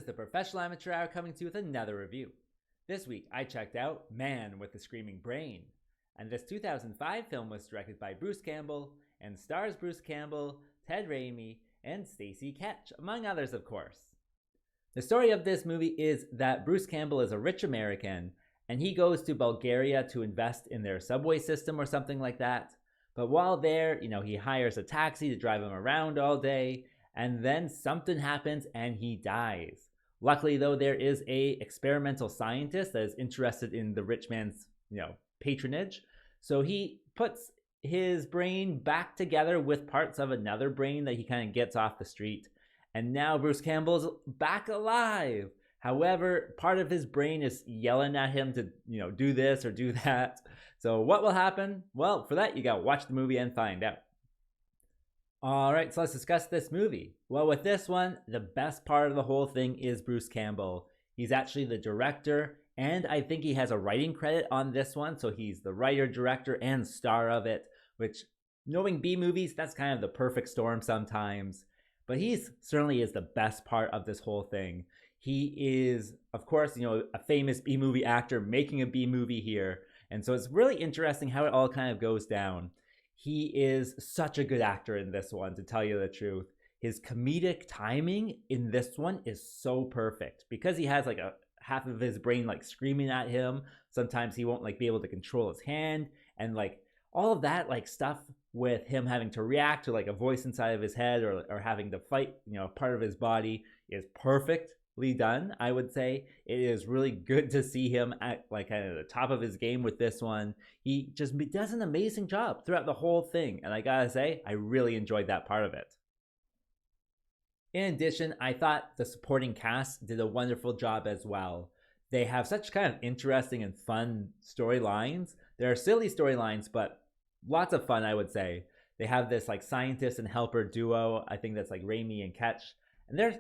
is the Professional Amateur Hour coming to you with another review. This week I checked out Man with the Screaming Brain, and this 2005 film was directed by Bruce Campbell and stars Bruce Campbell, Ted Raimi, and Stacy Ketch, among others of course. The story of this movie is that Bruce Campbell is a rich American and he goes to Bulgaria to invest in their subway system or something like that. But while there, he hires a taxi to drive him around all day, and then something happens and he dies. Luckily though, there is a experimental scientist that is interested in the rich man's, patronage. So he puts his brain back together with parts of another brain that he kind of gets off the street. And now Bruce Campbell's back alive. However, part of his brain is yelling at him to, do this or do that. So what will happen? Well, for that, you gotta watch the movie and find out. All right, so let's discuss this movie. Well, with this one, the best part of the whole thing is Bruce Campbell. He's actually the director, and I think he has a writing credit on this one. So he's the writer, director, and star of it, which, knowing B movies, that's kind of the perfect storm sometimes. But he certainly is the best part of this whole thing. He is, of course, a famous B movie actor making a B movie here. And so it's really interesting how it all kind of goes down. He is such a good actor in this one, to tell you the truth. His comedic timing in this one is so perfect because he has like a half of his brain like screaming at him. Sometimes he won't be able to control his hand, and all of that stuff with him having to react to a voice inside of his head or having to fight, part of his body is perfectly done. I would say it is really good to see him at kind of the top of his game with this one. He just does an amazing job throughout the whole thing, and I gotta say, I really enjoyed that part of it. In addition, I thought the supporting cast did a wonderful job as well. They have such kind of interesting and fun storylines. There are silly storylines, but lots of fun, I would say. They have this scientist and helper duo. I think that's Raimi and Ketch, and they're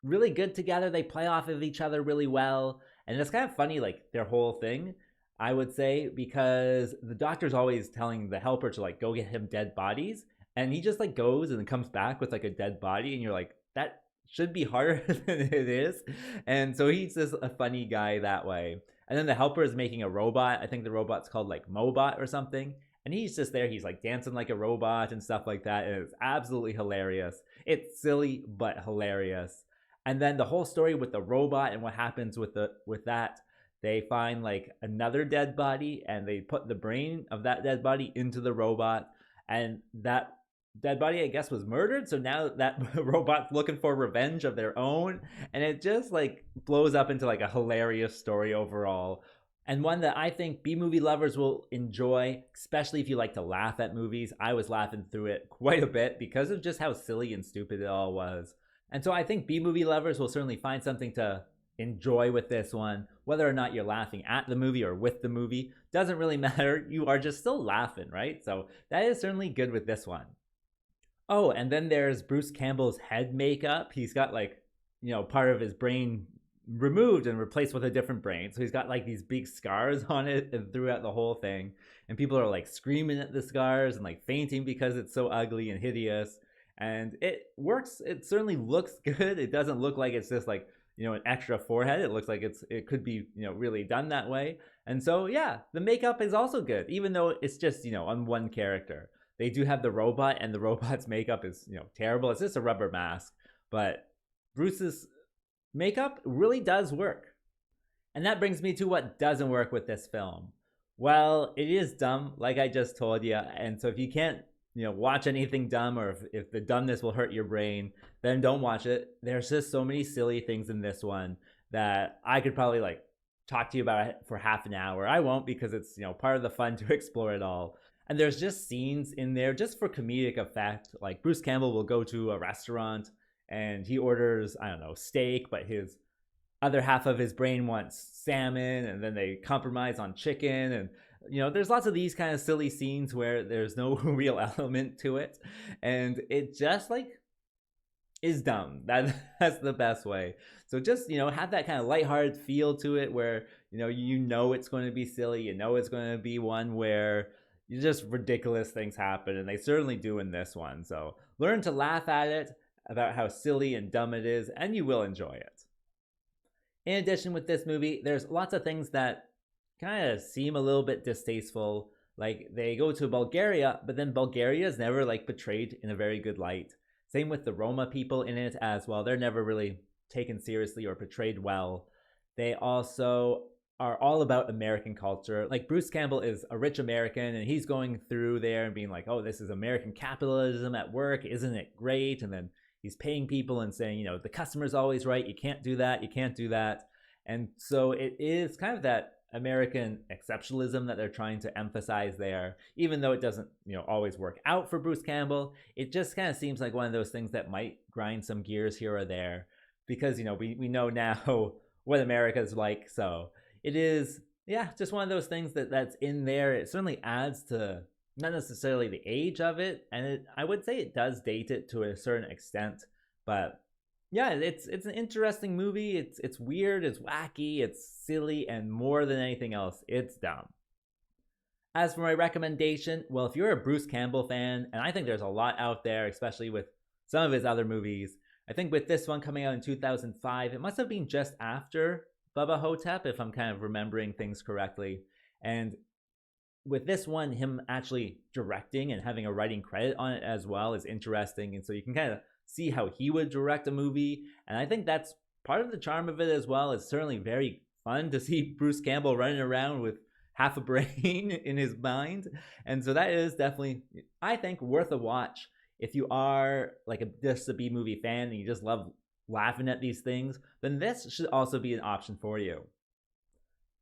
really good together. They play off of each other really well, and it's kind of funny their whole thing, I would say, because the doctor's always telling the helper to go get him dead bodies, and he just goes and comes back with a dead body, and you're like, that should be harder than it is. And so he's just a funny guy that way. And then the helper is making a robot. I think the robot's called Mobot or something, and he's just there. He's dancing like a robot and stuff like that, and it's absolutely hilarious. It's silly but hilarious. And then the whole story with the robot and what happens with that, they find another dead body, and they put the brain of that dead body into the robot, and that dead body, I guess, was murdered. So now that robot's looking for revenge of their own, and it just blows up into a hilarious story overall, and one that I think B-movie lovers will enjoy, especially if you like to laugh at movies. I was laughing through it quite a bit because of just how silly and stupid it all was. And so I think B-movie lovers will certainly find something to enjoy with this one. Whether or not you're laughing at the movie or with the movie, doesn't really matter. You are just still laughing, right? So that is certainly good with this one. Oh, and then there's Bruce Campbell's head makeup. He's got part of his brain removed and replaced with a different brain. So he's got these big scars on it and throughout the whole thing. And people are screaming at the scars and fainting because it's so ugly and hideous. And it works. It certainly looks good. It doesn't look like it's just an extra forehead. It looks like it could be, really done that way. And so, yeah, the makeup is also good, even though it's just, on one character. They do have the robot, and the robot's makeup is, terrible. It's just a rubber mask. But Bruce's makeup really does work. And that brings me to what doesn't work with this film. Well, it is dumb, like I just told you. And so if you can't, watch anything dumb, or if the dumbness will hurt your brain, then don't watch it. There's just so many silly things in this one that I could probably talk to you about it for half an hour. I won't, because it's, part of the fun to explore it all. And there's just scenes in there just for comedic effect. Bruce Campbell will go to a restaurant and he orders, I don't know, steak, but his other half of his brain wants salmon, and then they compromise on chicken. And there's lots of these kind of silly scenes where there's no real element to it, and it just is dumb. That's the best way. So just have that kind of lighthearted feel to it, where it's going to be silly, it's going to be one where just ridiculous things happen, and they certainly do in this one. So learn to laugh at it, about how silly and dumb it is, and you will enjoy it. In addition, with this movie, there's lots of things that kind of seem a little bit distasteful. Like they go to Bulgaria, but then Bulgaria is never like portrayed in a very good light. Same with the Roma people in it as well. They're never really taken seriously or portrayed well. They also are all about American culture. Like Bruce Campbell is a rich American and he's going through there and being like, oh, this is American capitalism at work. Isn't it great? And then he's paying people and saying, you know, the customer's always right. You can't do that. You can't do that. And so it is kind of that American exceptionalism that they're trying to emphasize there, even though it doesn't, you know, always work out for Bruce Campbell. It just kind of seems like one of those things that might grind some gears here or there, because, you know, we know now what America's like. So it is, yeah, just one of those things that's in there. It certainly adds to not necessarily the age of it, and I would say it does date it to a certain extent, but yeah, it's an interesting movie. It's weird, it's wacky, it's silly, and more than anything else, it's dumb. As for my recommendation, well, if you're a Bruce Campbell fan, and I think there's a lot out there, especially with some of his other movies, I think with this one coming out in 2005, it must have been just after Bubba Hotep, if I'm kind of remembering things correctly. And with this one, him actually directing and having a writing credit on it as well is interesting. And so you can kind of see how he would direct a movie. And I think that's part of the charm of it as well. It's certainly very fun to see Bruce Campbell running around with half a brain in his mind. And so that is definitely, I think, worth a watch. If you are like just a B-movie fan and you just love laughing at these things, then this should also be an option for you.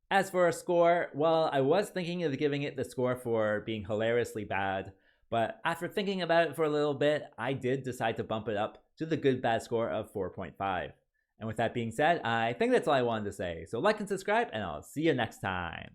As for a score, well, I was thinking of giving it the score for being hilariously bad, but after thinking about it for a little bit, I did decide to bump it up to the good bad score of 4.5. And with that being said, I think that's all I wanted to say. So like and subscribe, and I'll see you next time.